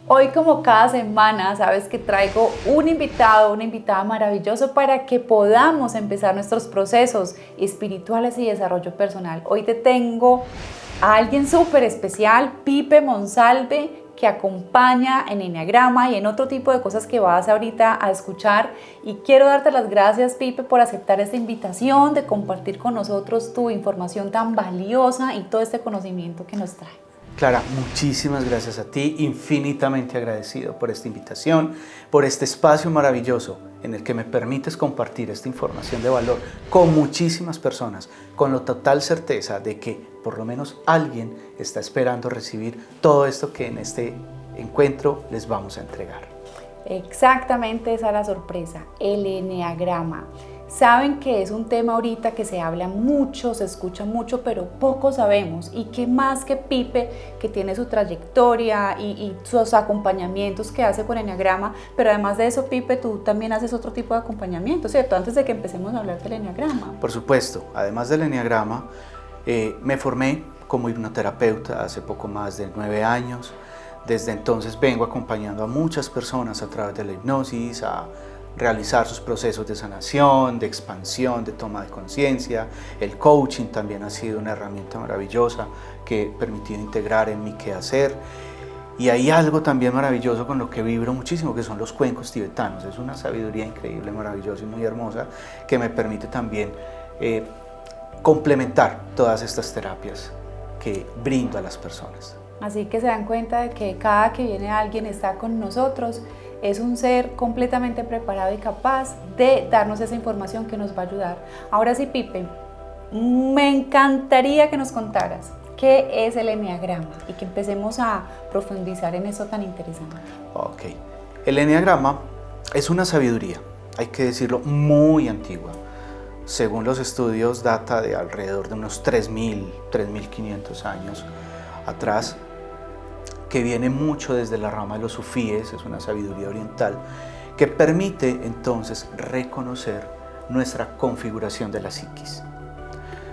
Hoy, como cada semana, sabes que traigo un invitado, una invitada maravilloso para que podamos empezar nuestros procesos espirituales y desarrollo personal. Hoy te tengo a alguien súper especial, Pipe Monsalve, que acompaña en Enneagrama y en otro tipo de cosas que vas ahorita a escuchar. Y quiero darte las gracias, Pipe, por aceptar esta invitación de compartir con nosotros tu información tan valiosa y todo este conocimiento que nos trae. Clara, muchísimas gracias a ti, infinitamente agradecido por esta invitación, por este espacio maravilloso en el que me permites compartir esta información de valor con muchísimas personas, con la total certeza de que por lo menos alguien está esperando recibir todo esto que en este encuentro les vamos a entregar. Exactamente, esa es la sorpresa, el Enneagrama. Saben que es un tema ahorita que se habla mucho, se escucha mucho, pero poco sabemos. Y qué más que Pipe, que tiene su trayectoria y sus acompañamientos que hace con Enneagrama. Pero además de eso, Pipe, tú también haces otro tipo de acompañamiento, ¿cierto? Antes de que empecemos a hablar del Enneagrama. Por supuesto, además del Enneagrama, me formé como hipnoterapeuta hace poco más de 9 años. Desde entonces vengo acompañando a muchas personas a través de la hipnosis, a realizar sus procesos de sanación, de expansión, de toma de conciencia. El coaching también ha sido una herramienta maravillosa que he permitido integrar en mi quehacer. Y hay algo también maravilloso con lo que vibro muchísimo, que son los cuencos tibetanos. Es una sabiduría increíble, maravillosa y muy hermosa que me permite también complementar todas estas terapias que brindo a las personas. Así que se dan cuenta de que cada que viene alguien está con nosotros, es un ser completamente preparado y capaz de darnos esa información que nos va a ayudar. Ahora sí, Pipe, me encantaría que nos contaras qué es el Enneagrama y que empecemos a profundizar en eso tan interesante. Ok, el Enneagrama es una sabiduría, hay que decirlo, muy antigua. Según los estudios, data de alrededor de unos 3.000, 3.500 años atrás, que viene mucho desde la rama de los sufíes, es una sabiduría oriental, que permite entonces reconocer nuestra configuración de la psiquis.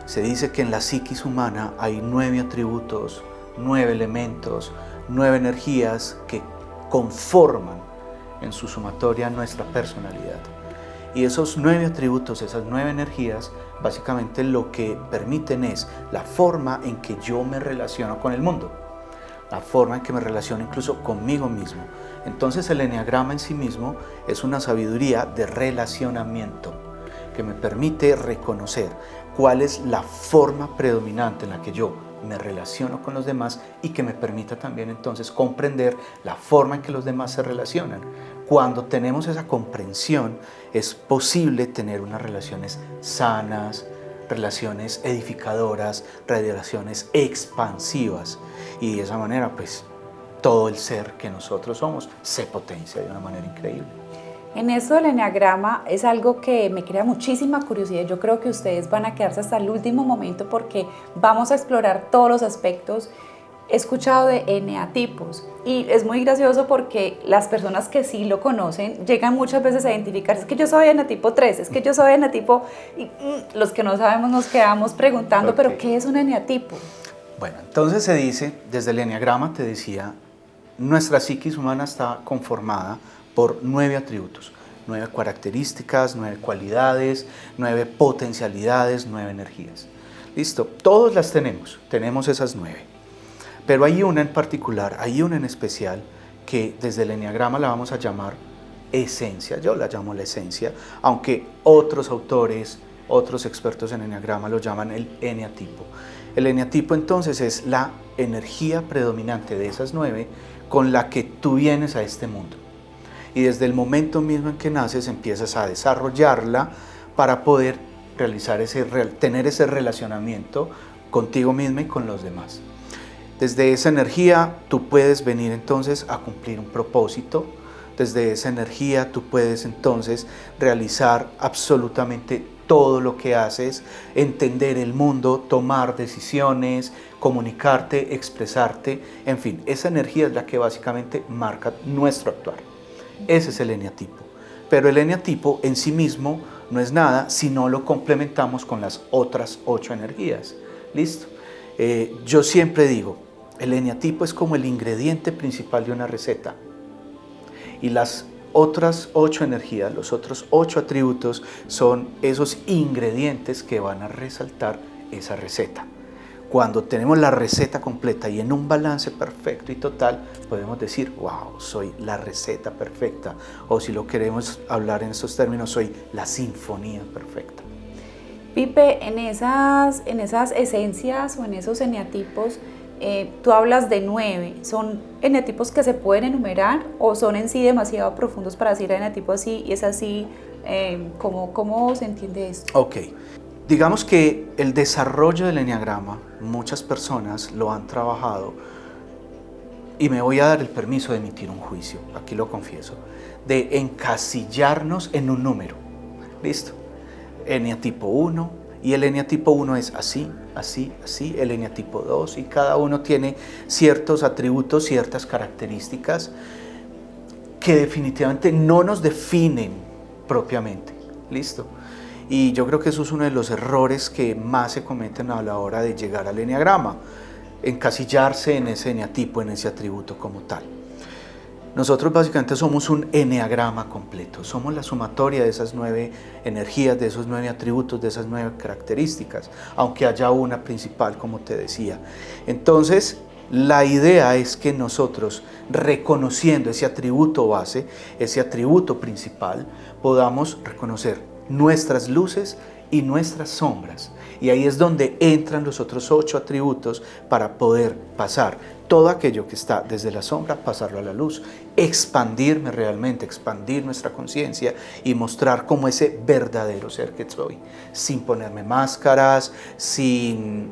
Se dice que en la psiquis humana hay 9 atributos, 9 elementos, 9 energías que conforman en su sumatoria nuestra personalidad. Y esos 9 atributos, esas 9 energías, básicamente lo que permiten es la forma en que yo me relaciono con el mundo, la forma en que me relaciono incluso conmigo mismo. Entonces el Enneagrama en sí mismo es una sabiduría de relacionamiento que me permite reconocer cuál es la forma predominante en la que yo me relaciono con los demás y que me permita también entonces comprender la forma en que los demás se relacionan. Cuando tenemos esa comprensión es posible tener unas relaciones sanas, relaciones edificadoras, relaciones expansivas, y de esa manera pues todo el ser que nosotros somos se potencia de una manera increíble. En esto del Enneagrama es algo que me crea muchísima curiosidad. Yo creo que ustedes van a quedarse hasta el último momento porque vamos a explorar todos los aspectos. He escuchado de eneatipos y es muy gracioso porque las personas que sí lo conocen llegan muchas veces a identificarse, es que yo soy eneatipo 3, es que yo soy eneatipo, y los que no sabemos nos quedamos preguntando, okay, ¿pero qué es un eneatipo? Bueno, entonces se dice, desde el Enneagrama te decía, nuestra psiquis humana está conformada por 9 atributos, 9 características, 9 cualidades, 9 potencialidades, 9 energías. Listo, todos las tenemos esas 9. Pero hay una en particular, hay una en especial que desde el Enneagrama la vamos a llamar esencia. Yo la llamo la esencia, aunque otros autores, otros expertos en Enneagrama lo llaman el eneatipo. El eneatipo entonces es la energía predominante de esas 9 con la que tú vienes a este mundo. Y desde el momento mismo en que naces empiezas a desarrollarla para poder tener ese relacionamiento contigo mismo y con los demás. Desde esa energía tú puedes venir entonces a cumplir un propósito. Desde esa energía tú puedes entonces realizar absolutamente todo lo que haces, entender el mundo, tomar decisiones, comunicarte, expresarte, en fin, esa energía es la que básicamente marca nuestro actuar. Ese es el eneatipo. Pero el eneatipo en sí mismo no es nada si no lo complementamos con las otras 8 energías. ¿Listo? Yo siempre digo, El eneatipo es como el ingrediente principal de una receta. Y las otras 8 energías, los otros 8 atributos son esos ingredientes que van a resaltar esa receta. Cuando tenemos la receta completa y en un balance perfecto y total, podemos decir, wow, soy la receta perfecta. O si lo queremos hablar en estos términos, soy la sinfonía perfecta. Pipe, en esas esencias o en esos eneatipos, tú hablas de 9. ¿Son eneatipos que se pueden enumerar o son en sí demasiado profundos para decir eneatipo así y es así? ¿Cómo se entiende esto? Ok. Digamos que el desarrollo del eneagrama, muchas personas lo han trabajado y me voy a dar el permiso de emitir un juicio, aquí lo confieso, de encasillarnos en un número. ¿Listo? Eneatipo 1 y el eneatipo 1 es así, así, así, el eneatipo 2 y cada uno tiene ciertos atributos, ciertas características que definitivamente no nos definen propiamente. ¿Listo? Y yo creo que eso es uno de los errores que más se cometen a la hora de llegar al eneagrama, encasillarse en ese eneatipo, en ese atributo como tal. Nosotros básicamente somos un eneagrama completo, somos la sumatoria de esas 9 energías, de esos 9 atributos, de esas 9 características, aunque haya una principal, como te decía. Entonces, la idea es que nosotros, reconociendo ese atributo base, ese atributo principal, podamos reconocer nuestras luces y nuestras sombras. Y ahí es donde entran los otros 8 atributos para poder pasar todo aquello que está desde la sombra, pasarlo a la luz, expandirme realmente, expandir nuestra conciencia y mostrar como ese verdadero ser que soy, sin ponerme máscaras, sin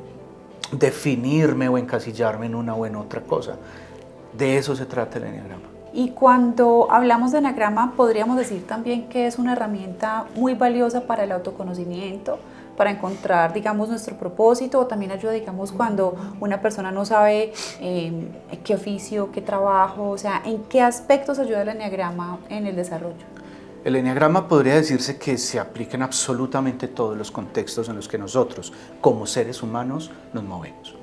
definirme o encasillarme en una o en otra cosa. De eso se trata el eneagrama. Y cuando hablamos de eneagrama, podríamos decir también que es una herramienta muy valiosa para el autoconocimiento, para encontrar, digamos, nuestro propósito, o también ayuda, digamos, cuando una persona no sabe qué oficio, qué trabajo, o sea, ¿en qué aspectos ayuda el eneagrama en el desarrollo? El eneagrama podría decirse que se aplica en absolutamente todos los contextos en los que nosotros, como seres humanos, nos movemos.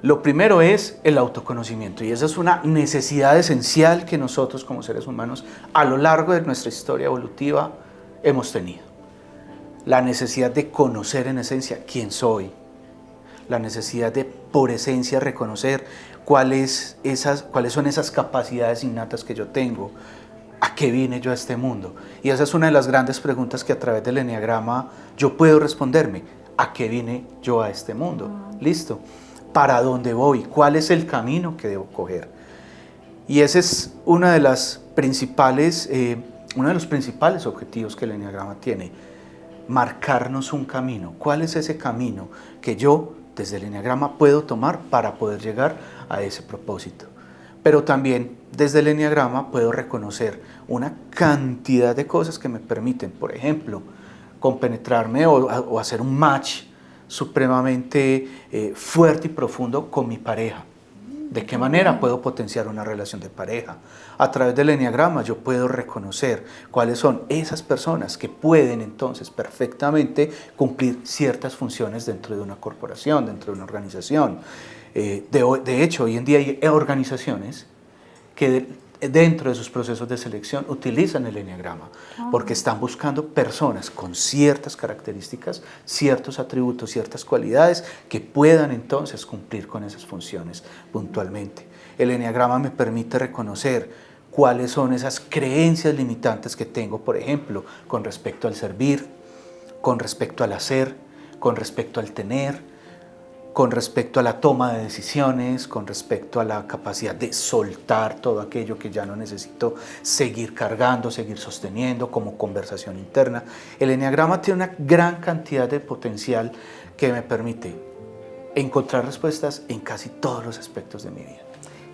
Lo primero es el autoconocimiento y esa es una necesidad esencial que nosotros como seres humanos a lo largo de nuestra historia evolutiva hemos tenido. La necesidad de conocer en esencia quién soy, la necesidad de por esencia reconocer cuáles son esas capacidades innatas que yo tengo, a qué vine yo a este mundo. Y esa es una de las grandes preguntas que a través del eneagrama yo puedo responderme, ¿a qué vine yo a este mundo? ¿Listo? ¿Para dónde voy? ¿Cuál es el camino que debo coger? Y ese es uno de los principales objetivos que el eneagrama tiene, marcarnos un camino. ¿Cuál es ese camino que yo desde el eneagrama puedo tomar para poder llegar a ese propósito? Pero también desde el eneagrama puedo reconocer una cantidad de cosas que me permiten, por ejemplo, compenetrarme o hacer un match supremamente fuerte y profundo con mi pareja. ¿De qué manera puedo potenciar una relación de pareja? A través del eneagrama yo puedo reconocer cuáles son esas personas que pueden entonces perfectamente cumplir ciertas funciones dentro de una corporación, dentro de una organización. De hecho, hoy en día hay organizaciones que dentro de sus procesos de selección utilizan el eneagrama porque están buscando personas con ciertas características, ciertos atributos, ciertas cualidades que puedan entonces cumplir con esas funciones puntualmente. El eneagrama me permite reconocer cuáles son esas creencias limitantes que tengo, por ejemplo, con respecto al servir, con respecto al hacer, con respecto al tener, con respecto a la toma de decisiones, con respecto a la capacidad de soltar todo aquello que ya no necesito seguir cargando, seguir sosteniendo como conversación interna. El eneagrama tiene una gran cantidad de potencial que me permite encontrar respuestas en casi todos los aspectos de mi vida.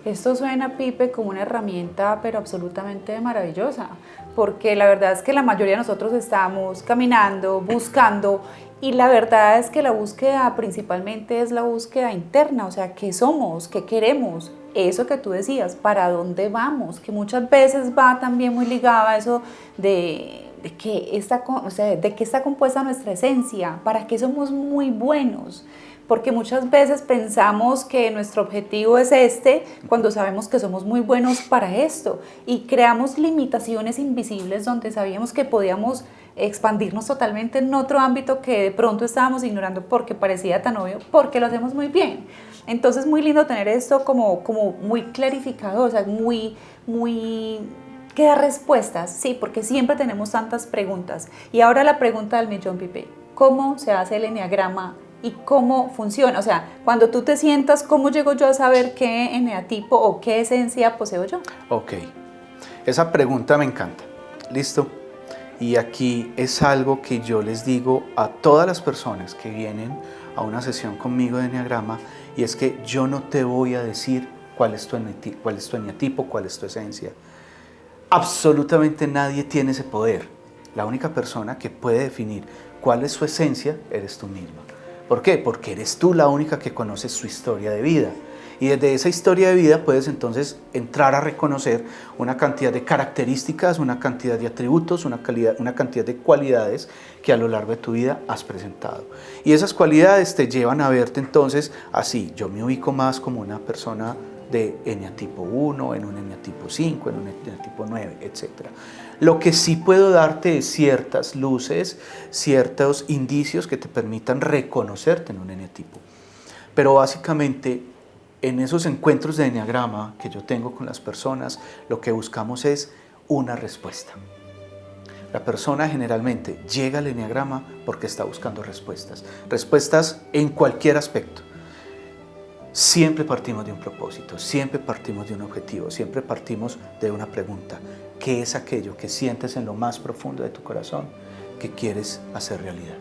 Esto suena, Pipe, como una herramienta, pero absolutamente maravillosa, porque la verdad es que la mayoría de nosotros estamos caminando, buscando, y la verdad es que la búsqueda principalmente es la búsqueda interna, o sea, ¿qué somos? ¿Qué queremos? Eso que tú decías, ¿para dónde vamos? Que muchas veces va también muy ligado a eso de qué está compuesta nuestra esencia, para qué somos muy buenos. porque muchas veces pensamos que nuestro objetivo es este cuando sabemos que somos muy buenos para esto y creamos limitaciones invisibles donde sabíamos que podíamos expandirnos totalmente en otro ámbito que de pronto estábamos ignorando porque parecía tan obvio, porque lo hacemos muy bien. Entonces muy lindo tener esto como muy clarificado, o sea, muy que da respuestas, sí, porque siempre tenemos tantas preguntas. Y ahora la pregunta del millón, Pipe, ¿cómo se hace el eneagrama y cómo funciona? O sea, cuando tú te sientas, ¿cómo llego yo a saber qué eneatipo o qué esencia poseo yo? Ok, esa pregunta me encanta. ¿Listo? Y aquí es algo que yo les digo a todas las personas que vienen a una sesión conmigo de eneagrama, y es que yo no te voy a decir cuál es tu eneatipo, cuál es tu esencia. Absolutamente nadie tiene ese poder. La única persona que puede definir cuál es su esencia eres tú misma. ¿Por qué? Porque eres tú la única que conoces su historia de vida. Y desde esa historia de vida puedes entonces entrar a reconocer una cantidad de características, una cantidad de atributos, una cantidad de cualidades que a lo largo de tu vida has presentado. Y esas cualidades te llevan a verte entonces así. Yo me ubico más como una persona de eneatipo 1, en un eneatipo 5, en un eneatipo 9, etc. Lo que sí puedo darte es ciertas luces, ciertos indicios que te permitan reconocerte en un eneatipo. Pero básicamente, en esos encuentros de eneagrama que yo tengo con las personas, lo que buscamos es una respuesta. La persona generalmente llega al eneagrama porque está buscando respuestas. Respuestas en cualquier aspecto. Siempre partimos de un propósito, siempre partimos de un objetivo, siempre partimos de una pregunta. ¿Qué es aquello que sientes en lo más profundo de tu corazón que quieres hacer realidad?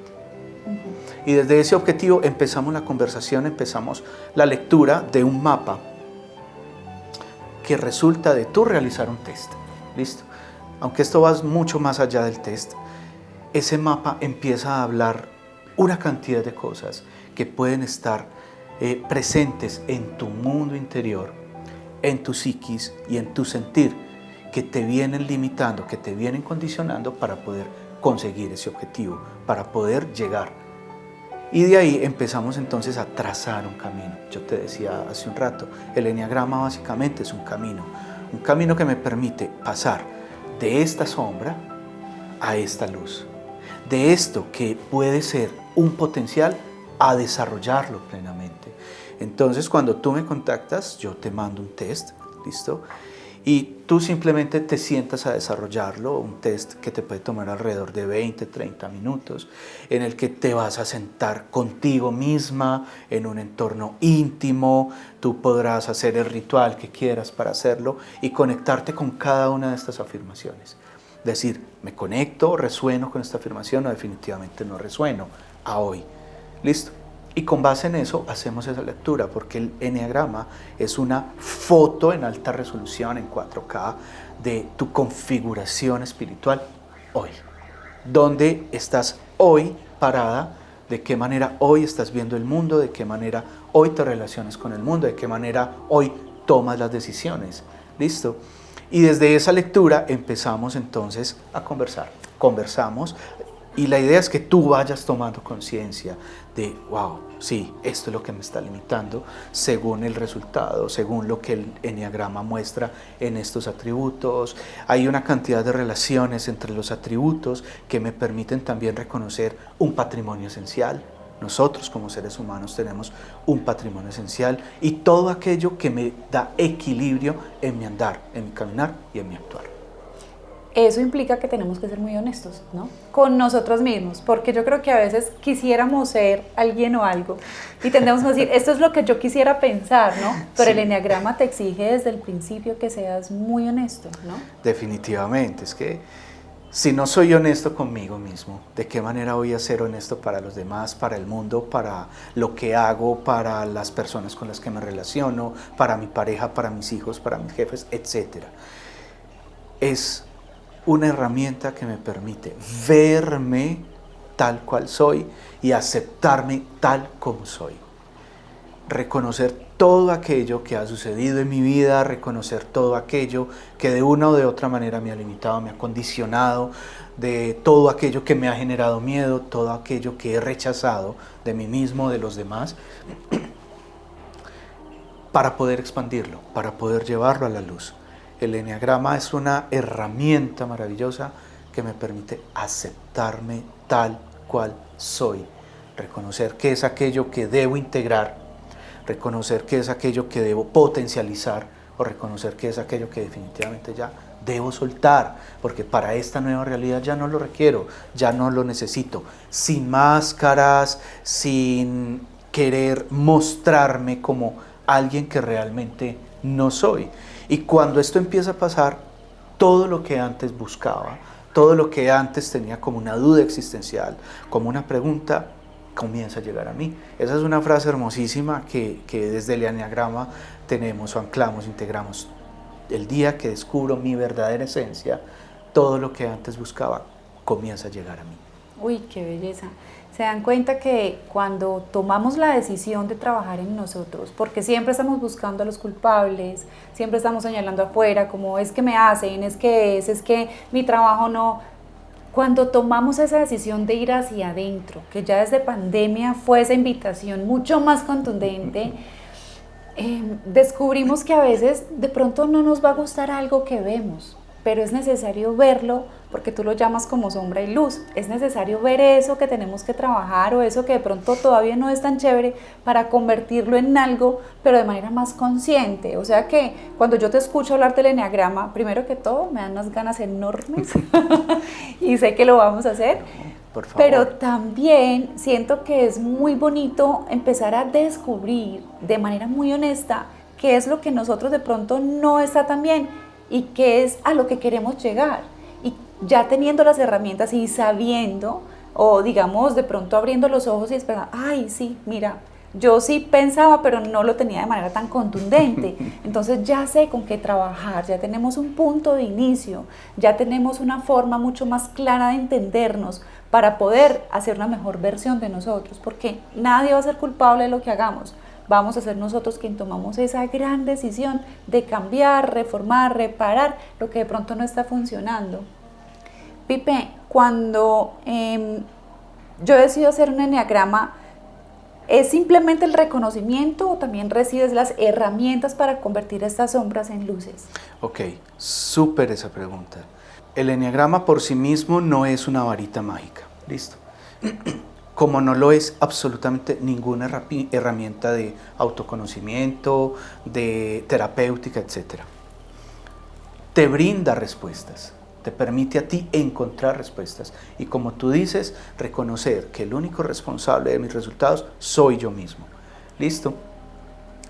Y desde ese objetivo empezamos la conversación, empezamos la lectura de un mapa que resulta de tú realizar un test. ¿Listo? Aunque esto va mucho más allá del test, ese mapa empieza a hablar una cantidad de cosas que pueden estar presentes en tu mundo interior, en tu psiquis y en tu sentir, que te vienen limitando, que te vienen condicionando para poder conseguir ese objetivo, para poder llegar. Y de ahí empezamos entonces a trazar un camino. Yo te decía hace un rato, el eneagrama básicamente es un camino que me permite pasar de esta sombra a esta luz, de esto que puede ser un potencial a desarrollarlo plenamente. Entonces, cuando tú me contactas, yo te mando un test, ¿listo? Y tú simplemente te sientas a desarrollarlo, un test que te puede tomar alrededor de 20, 30 minutos, en el que te vas a sentar contigo misma en un entorno íntimo. Tú podrás hacer el ritual que quieras para hacerlo y conectarte con cada una de estas afirmaciones. Decir, me conecto, resueno con esta afirmación o definitivamente no resueno a hoy. ¿Listo? Y con base en eso hacemos esa lectura, porque el eneagrama es una foto en alta resolución, en 4K, de tu configuración espiritual hoy. ¿Dónde estás hoy parada? ¿De qué manera hoy estás viendo el mundo? ¿De qué manera hoy te relacionas con el mundo? ¿De qué manera hoy tomas las decisiones? ¿Listo? Y desde esa lectura empezamos entonces a conversar. Conversamos. Y la idea es que tú vayas tomando conciencia de, wow, sí, esto es lo que me está limitando según el resultado, según lo que el eneagrama muestra en estos atributos. Hay una cantidad de relaciones entre los atributos que me permiten también reconocer un patrimonio esencial. Nosotros como seres humanos tenemos un patrimonio esencial y todo aquello que me da equilibrio en mi andar, en mi caminar y en mi actuar. Eso implica que tenemos que ser muy honestos, ¿no? Con nosotros mismos, porque yo creo que a veces quisiéramos ser alguien o algo y tendemos a decir, esto es lo que yo quisiera pensar, ¿no? Pero sí. El eneagrama te exige desde el principio que seas muy honesto, ¿no? Definitivamente, es que si no soy honesto conmigo mismo, ¿de qué manera voy a ser honesto para los demás, para el mundo, para lo que hago, para las personas con las que me relaciono, para mi pareja, para mis hijos, para mis jefes, etcétera? Es una herramienta que me permite verme tal cual soy y aceptarme tal como soy. reconocer todo aquello que ha sucedido en mi vida, reconocer todo aquello que de una o de otra manera me ha limitado, me ha condicionado, de todo aquello que me ha generado miedo, todo aquello que he rechazado de mí mismo, de los demás, para poder expandirlo, para poder llevarlo a la luz. El eneagrama es una herramienta maravillosa que me permite aceptarme tal cual soy, reconocer qué es aquello que debo integrar, reconocer qué es aquello que debo potencializar o reconocer qué es aquello que definitivamente ya debo soltar, porque para esta nueva realidad ya no lo requiero, ya no lo necesito, sin máscaras, sin querer mostrarme como alguien que realmente no soy. Y cuando esto empieza a pasar, todo lo que antes buscaba, todo lo que antes tenía como una duda existencial, como una pregunta, comienza a llegar a mí. Esa es una frase hermosísima que desde el eneagrama tenemos o anclamos, integramos. El día que descubro mi verdadera esencia, todo lo que antes buscaba comienza a llegar a mí. Uy, qué belleza. Se dan cuenta que cuando tomamos la decisión de trabajar en nosotros, porque siempre estamos buscando a los culpables, siempre estamos señalando afuera como es que me hacen, es que mi trabajo no. Cuando tomamos esa decisión de ir hacia adentro, que ya desde pandemia fue esa invitación mucho más contundente, descubrimos que a veces de pronto no nos va a gustar algo que vemos, pero es necesario verlo porque tú lo llamas como sombra y luz. Es necesario ver eso que tenemos que trabajar o eso que de pronto todavía no es tan chévere para convertirlo en algo, pero de manera más consciente. O sea que cuando yo te escucho hablar del eneagrama, primero que todo me dan unas ganas enormes y sé que lo vamos a hacer. Por favor. Pero también siento que es muy bonito empezar a descubrir de manera muy honesta qué es lo que nosotros de pronto no está tan bien y qué es a lo que queremos llegar. Y ya teniendo las herramientas y sabiendo, o digamos de pronto abriendo los ojos y esperando, ay sí, mira, yo sí pensaba pero no lo tenía de manera tan contundente, entonces ya sé con qué trabajar, ya tenemos un punto de inicio, ya tenemos una forma mucho más clara de entendernos para poder hacer una mejor versión de nosotros, porque nadie va a ser culpable de lo que hagamos. Vamos a ser nosotros quien tomamos esa gran decisión de cambiar, reformar, reparar lo que de pronto no está funcionando. Pipe, cuando yo decido hacer un eneagrama, ¿es simplemente el reconocimiento o también recibes las herramientas para convertir estas sombras en luces? Ok, súper esa pregunta. El eneagrama por sí mismo no es una varita mágica, listo. Como no lo es absolutamente ninguna herramienta de autoconocimiento, de terapéutica, etc. Te brinda respuestas, te permite a ti encontrar respuestas y como tú dices, reconocer que el único responsable de mis resultados soy yo mismo. ¿Listo?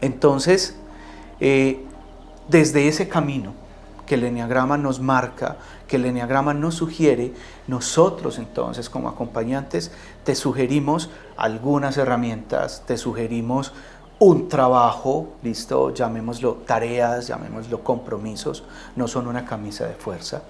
Entonces, desde ese camino que el eneagrama nos marca, que el eneagrama nos sugiere, nosotros entonces como acompañantes te sugerimos algunas herramientas, te sugerimos un trabajo, listo, llamémoslo tareas, llamémoslo compromisos, no son una camisa de fuerza,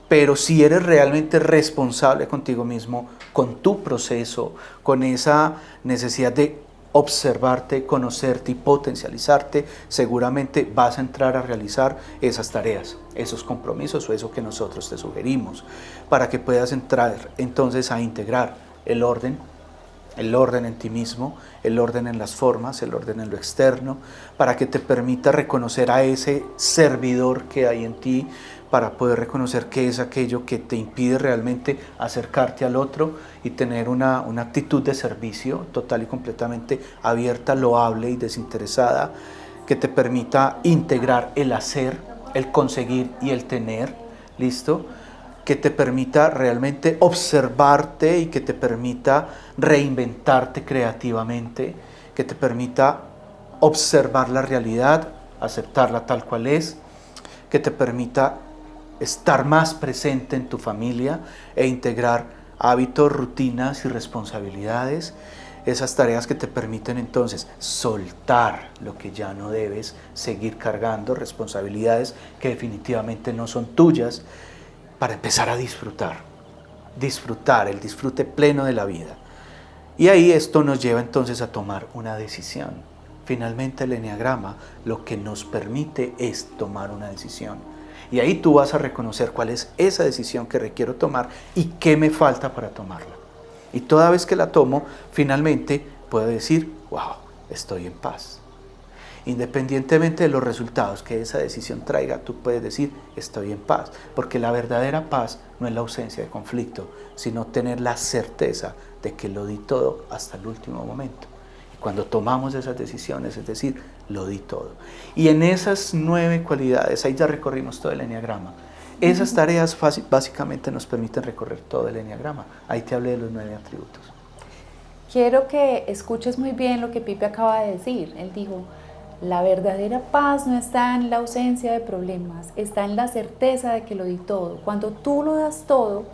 pero si eres realmente responsable contigo mismo, con tu proceso, con esa necesidad de observarte, conocerte y potencializarte, seguramente vas a entrar a realizar esas tareas, esos compromisos o eso que nosotros te sugerimos, para que puedas entrar entonces a integrar el orden en ti mismo, el orden en las formas, el orden en lo externo, para que te permita reconocer a ese servidor que hay en ti, para poder reconocer qué es aquello que te impide realmente acercarte al otro y tener una actitud de servicio total y completamente abierta, loable y desinteresada, que te permita integrar el hacer, el conseguir y el tener, ¿listo? Que te permita realmente observarte y que te permita reinventarte creativamente, que te permita observar la realidad, aceptarla tal cual es, que te permita estar más presente en tu familia e integrar hábitos, rutinas y responsabilidades, esas tareas que te permiten entonces soltar lo que ya no debes seguir cargando, responsabilidades que definitivamente no son tuyas, para empezar a disfrutar el disfrute pleno de la vida. Y ahí esto nos lleva entonces a tomar una decisión finalmente el eneagrama lo que nos permite es tomar una decisión. Y ahí tú vas a reconocer cuál es esa decisión que requiero tomar y qué me falta para tomarla. Y toda vez que la tomo, finalmente puedo decir, wow, estoy en paz. Independientemente de los resultados que esa decisión traiga, tú puedes decir, estoy en paz. Porque la verdadera paz no es la ausencia de conflicto, sino tener la certeza de que lo di todo hasta el último momento. Y cuando tomamos esas decisiones, es decir, lo di todo. Y en esas 9 cualidades, ahí ya recorrimos todo el eneagrama. Esas tareas básicamente nos permiten recorrer todo el eneagrama. Ahí te hablé de los 9 atributos. Quiero que escuches muy bien lo que Pipe acaba de decir. Él dijo, la verdadera paz no está en la ausencia de problemas, está en la certeza de que lo di todo. Cuando tú lo das todo,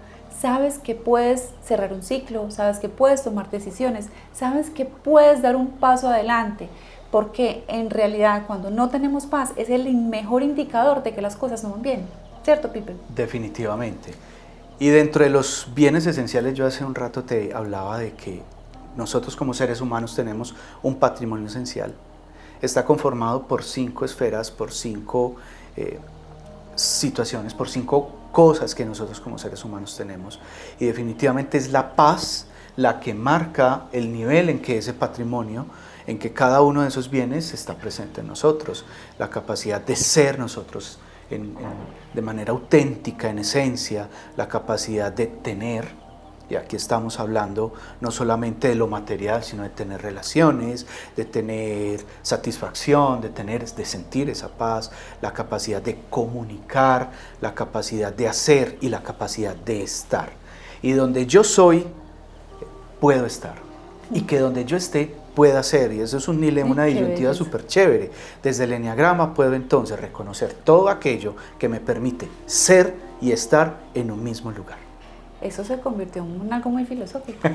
sabes que puedes cerrar un ciclo, sabes que puedes tomar decisiones, sabes que puedes dar un paso adelante, porque en realidad cuando no tenemos paz es el mejor indicador de que las cosas no van bien. ¿Cierto, Pipe? Definitivamente. Y dentro de los bienes esenciales, yo hace un rato te hablaba de que nosotros como seres humanos tenemos un patrimonio esencial. Está conformado por 5 esferas, por 5 situaciones, por 5 cosas que nosotros como seres humanos tenemos. Y definitivamente es la paz la que marca el nivel en que ese patrimonio, en que cada uno de esos bienes está presente en nosotros. La capacidad de ser nosotros de manera auténtica, en esencia, la capacidad de tener. Y aquí estamos hablando no solamente de lo material, sino de tener relaciones, de tener satisfacción, de sentir esa paz, la capacidad de comunicar, la capacidad de hacer y la capacidad de estar. Y donde yo soy, puedo estar. Y que donde yo esté, pueda ser. Y eso es una disyuntiva súper chévere. Desde el eneagrama puedo entonces reconocer todo aquello que me permite ser y estar en un mismo lugar. Eso se convirtió en algo muy filosófico.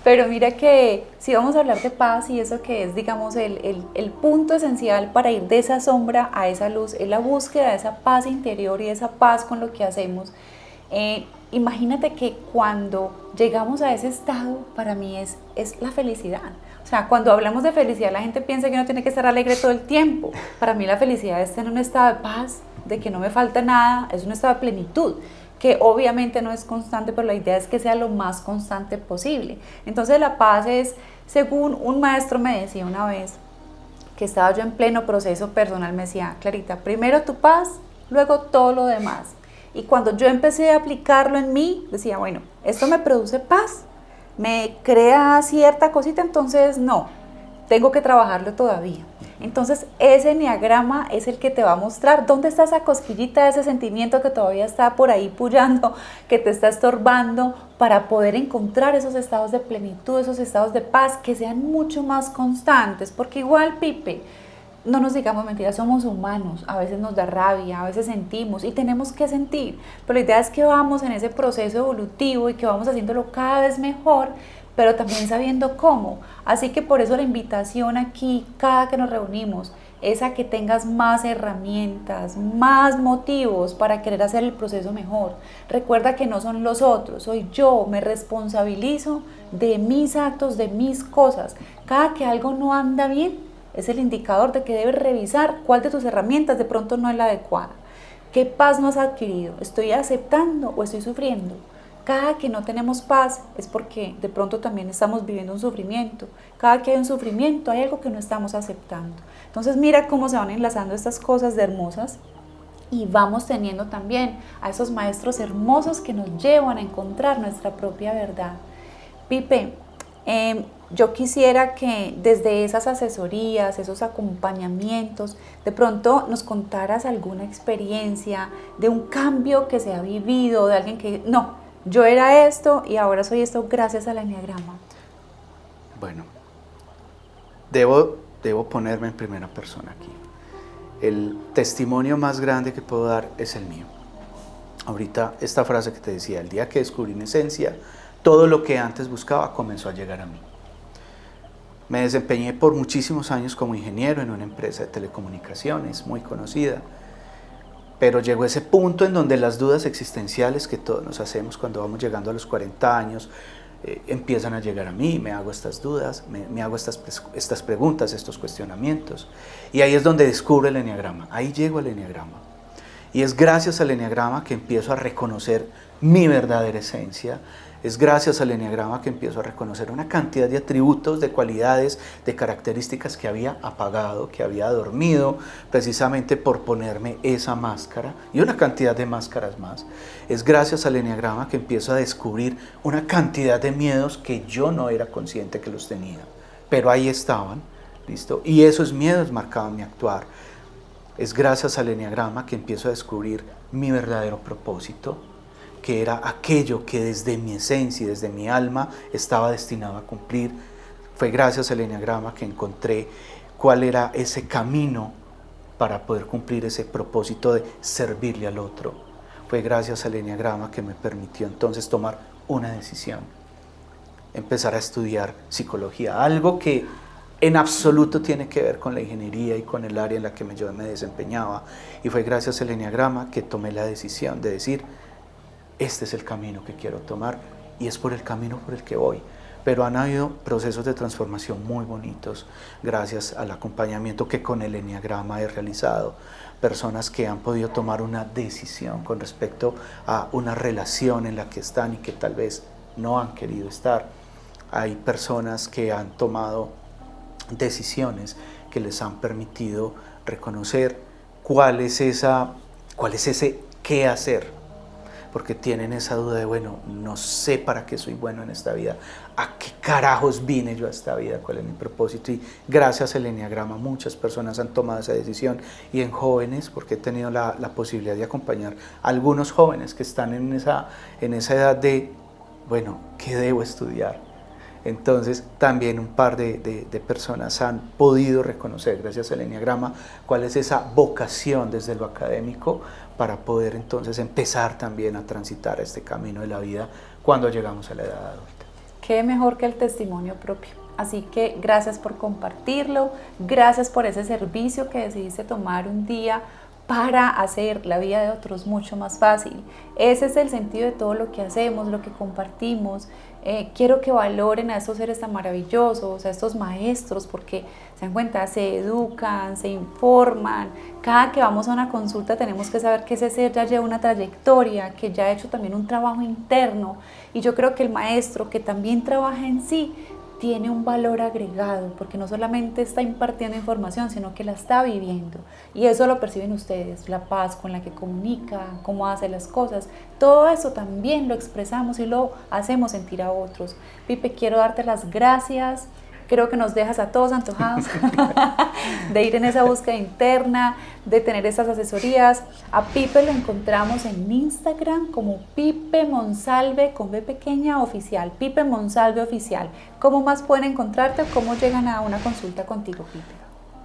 Pero mira que si vamos a hablar de paz y eso que es, digamos, el punto esencial para ir de esa sombra a esa luz, es la búsqueda de esa paz interior y de esa paz con lo que hacemos. Imagínate que cuando llegamos a ese estado, para mí es la felicidad. O sea, cuando hablamos de felicidad, la gente piensa que uno tiene que estar alegre todo el tiempo. Para mí la felicidad es tener un estado de paz, de que no me falta nada, es un estado de plenitud, que obviamente no es constante, pero la idea es que sea lo más constante posible. Entonces la paz es, según un maestro me decía una vez, que estaba yo en pleno proceso personal, me decía, Clarita, primero tu paz, luego todo lo demás. Y cuando yo empecé a aplicarlo en mí, decía, bueno, esto me produce paz, me crea cierta cosita, entonces no, tengo que trabajarlo todavía. Entonces ese eneagrama es el que te va a mostrar dónde está esa cosquillita, ese sentimiento que todavía está por ahí pullando, que te está estorbando, para poder encontrar esos estados de plenitud, esos estados de paz que sean mucho más constantes, porque igual, Pipe, no nos digamos mentiras, somos humanos, a veces nos da rabia, a veces sentimos y tenemos que sentir, pero la idea es que vamos en ese proceso evolutivo y que vamos haciéndolo cada vez mejor, pero también sabiendo cómo. Así que por eso la invitación aquí, cada que nos reunimos, es a que tengas más herramientas, más motivos para querer hacer el proceso mejor. Recuerda que no son los otros, soy yo, me responsabilizo de mis actos, de mis cosas. Cada que algo no anda bien, es el indicador de que debes revisar cuál de tus herramientas de pronto no es la adecuada. ¿Qué paz no has adquirido? ¿Estoy aceptando o estoy sufriendo? Cada que no tenemos paz es porque de pronto también estamos viviendo un sufrimiento. Cada que hay un sufrimiento hay algo que no estamos aceptando. Entonces mira cómo se van enlazando estas cosas de hermosas y vamos teniendo también a esos maestros hermosos que nos llevan a encontrar nuestra propia verdad. Pipe, yo quisiera que desde esas asesorías, esos acompañamientos, de pronto nos contaras alguna experiencia de un cambio que se ha vivido, de alguien que no, yo era esto y ahora soy esto gracias al eneagrama. Bueno, debo ponerme en primera persona aquí. El testimonio más grande que puedo dar es el mío. Ahorita esta frase que te decía, el día que descubrí mi esencia, todo lo que antes buscaba comenzó a llegar a mí. Me desempeñé por muchísimos años como ingeniero en una empresa de telecomunicaciones muy conocida. Pero llegó ese punto en donde las dudas existenciales que todos nos hacemos cuando vamos llegando a los 40 años empiezan a llegar a mí, me hago estas dudas, me hago estas preguntas, estos cuestionamientos. Y ahí es donde descubro el eneagrama, ahí llego al eneagrama. Y es gracias al eneagrama que empiezo a reconocer mi verdadera esencia. Es gracias al eneagrama que empiezo a reconocer una cantidad de atributos, de cualidades, de características que había apagado, que había dormido, precisamente por ponerme esa máscara y una cantidad de máscaras más. Es gracias al eneagrama que empiezo a descubrir una cantidad de miedos que yo no era consciente que los tenía, pero ahí estaban, ¿listo? Y esos miedos marcaban mi actuar. Es gracias al eneagrama que empiezo a descubrir mi verdadero propósito, que era aquello que desde mi esencia y desde mi alma estaba destinado a cumplir. Fue gracias al eneagrama que encontré cuál era ese camino para poder cumplir ese propósito de servirle al otro. Fue gracias al eneagrama que me permitió entonces tomar una decisión, empezar a estudiar psicología, algo que en absoluto tiene que ver con la ingeniería y con el área en la que yo me desempeñaba. Y fue gracias al eneagrama que tomé la decisión de decir, este es el camino que quiero tomar y es por el camino por el que voy. Pero han habido procesos de transformación muy bonitos gracias al acompañamiento que con el eneagrama he realizado. Personas que han podido tomar una decisión con respecto a una relación en la que están y que tal vez no han querido estar. Hay personas que han tomado decisiones que les han permitido reconocer cuál es ese qué hacer. Porque tienen esa duda de, bueno, no sé para qué soy bueno en esta vida, a qué carajos vine yo a esta vida, cuál es mi propósito. Y gracias al eneagrama muchas personas han tomado esa decisión, y en jóvenes, porque he tenido la posibilidad de acompañar a algunos jóvenes que están en esa edad de, bueno, ¿qué debo estudiar? Entonces también un par de personas han podido reconocer, gracias al eneagrama, cuál es esa vocación desde lo académico para poder entonces empezar también a transitar este camino de la vida cuando llegamos a la edad adulta. Qué mejor que el testimonio propio. Así que gracias por compartirlo, gracias por ese servicio que decidiste tomar un día para hacer la vida de otros mucho más fácil. Ese es el sentido de todo lo que hacemos, lo que compartimos. Quiero que valoren a estos seres tan maravillosos, a estos maestros, porque se dan cuenta, se educan, se informan. Cada que vamos a una consulta tenemos que saber que ese ser ya lleva una trayectoria, que ya ha hecho también un trabajo interno. Y yo creo que el maestro que también trabaja en sí tiene un valor agregado, porque no solamente está impartiendo información, sino que la está viviendo. Y eso lo perciben ustedes, la paz con la que comunica, cómo hace las cosas. Todo eso también lo expresamos y lo hacemos sentir a otros. Pipe, quiero darte las gracias. Creo que nos dejas a todos antojados de ir en esa búsqueda interna, de tener esas asesorías. A Pipe lo encontramos en Instagram como Pipe Monsalve con B pequeña oficial, Pipe Monsalve oficial. ¿Cómo más pueden encontrarte o cómo llegan a una consulta contigo, Pipe?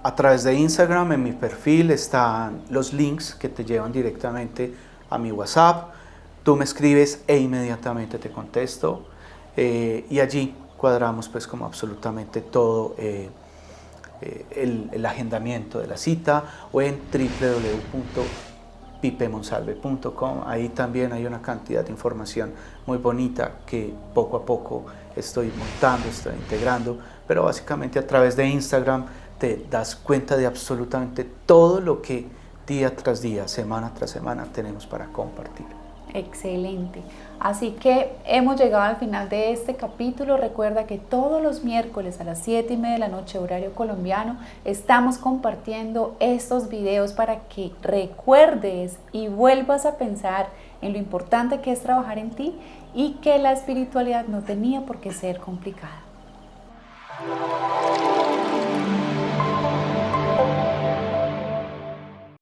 A través de Instagram, en mi perfil, están los links que te llevan directamente a mi WhatsApp. Tú me escribes e inmediatamente te contesto, y allí cuadramos pues como absolutamente todo el agendamiento de la cita, o en www.pipemonsalve.com. Ahí también hay una cantidad de información muy bonita que poco a poco estoy montando, estoy integrando, pero básicamente a través de Instagram te das cuenta de absolutamente todo lo que día tras día, semana tras semana tenemos para compartir. Excelente. Así que hemos llegado al final de este capítulo. Recuerda que todos los miércoles a las 7:30 de la noche, horario colombiano, estamos compartiendo estos videos para que recuerdes y vuelvas a pensar en lo importante que es trabajar en ti y que la espiritualidad no tenía por qué ser complicada.